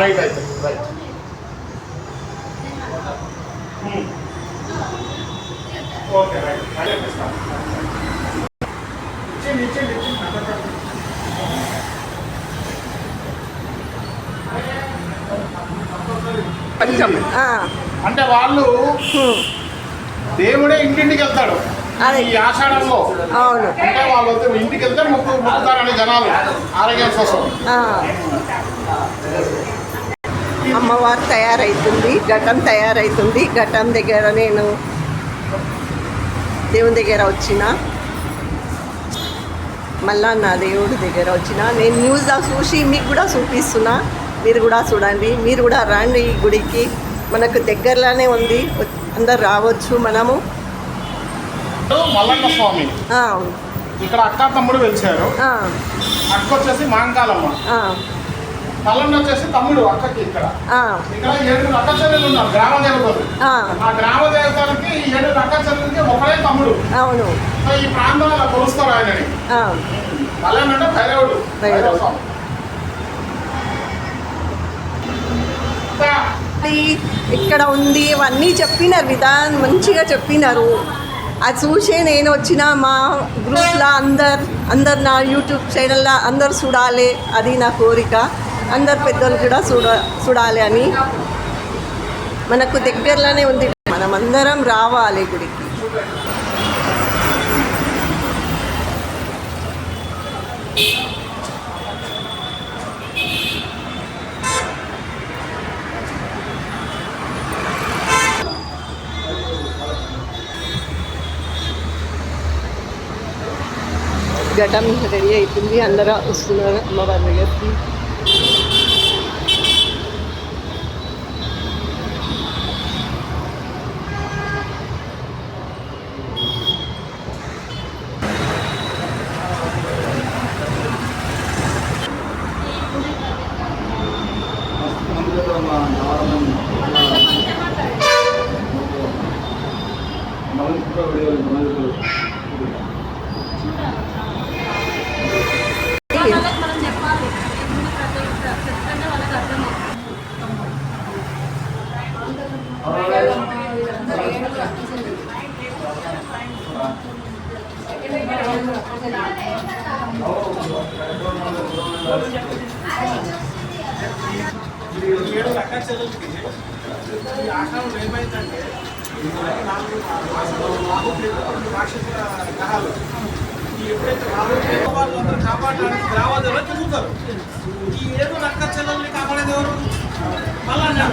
Right అయితే right. Okay right అదే ఇస్తాను. ఇచ్చేయండి ఇచ్చేయండి ఇచ్చేయండి. అంటే వాళ్ళు దేవుడే ఇంటింటికి వెళ్తాడు ఈ ఆషాఢంలో. అవును. అంటే వాళ్ళు ఇంటికి వెళ్తే మొక్కుతారని జనాలు ఆరోగ్యం కోసం. అమ్మవారు తయారైతుంది, ఘటం తయారైతుంది. ఘటం దగ్గర నేను దేవుని దగ్గర వచ్చిన, మళ్ళా నా దేవుడి దగ్గర వచ్చిన. నేను న్యూస్లో చూసి మీకు కూడా చూపిస్తున్నా, మీరు కూడా చూడండి. మీరు కూడా రండి ఈ గుడికి, మనకు దగ్గరలోనే ఉంది, అందరు రావచ్చు. మనము మల్లన్న స్వామి ఇక్కడ అక్క తమ్ముడు వెలిచారు. అక్క వచ్చేసి మాంకాలమ్మ, మల్లన్న వచ్చేసి తమ్ముడు అక్కకి. ఇక్కడ ఇక్కడ 7 అక్క చెల్లెలు ఉన్నారు గ్రామ దేవతలు. ఆ గ్రామ దేవతలకి 7 అక్క చెల్లెలకి ఒకడే తమ్ముడు. అవును. ఈ ప్రాంతంలో కొలుస్తారు ఆయనని. మల్లన్న అంటే భైరవుడు. ఇక్కడ ఉంది ఇవన్నీ చెప్పినారు, విధానం మంచిగా చెప్పినారు. అది చూసే నేను వచ్చిన. మా గ్రూప్లో అందరు నా యూట్యూబ్ ఛానల్లో అందరు చూడాలి, అది నా కోరిక. అందరు పెద్దలు కూడా చూడాలి అని. మనకు దగ్గరలోనే ఉంది, మనం అందరం రావాలి గుడికి. ఘటం రెడీ అవుతుంది, అందరూ వస్తున్నారు అమ్మవారి దగ్గరికి. ఏమైందంటే ఎప్పుడైతే వాళ్ళందరూ కాపాడడానికి గ్రామాలలో తిరుగుతారు. ఈ 7 అక్క చెల్లెల్ని కాపాడేది ఎవరు? మళ్ళా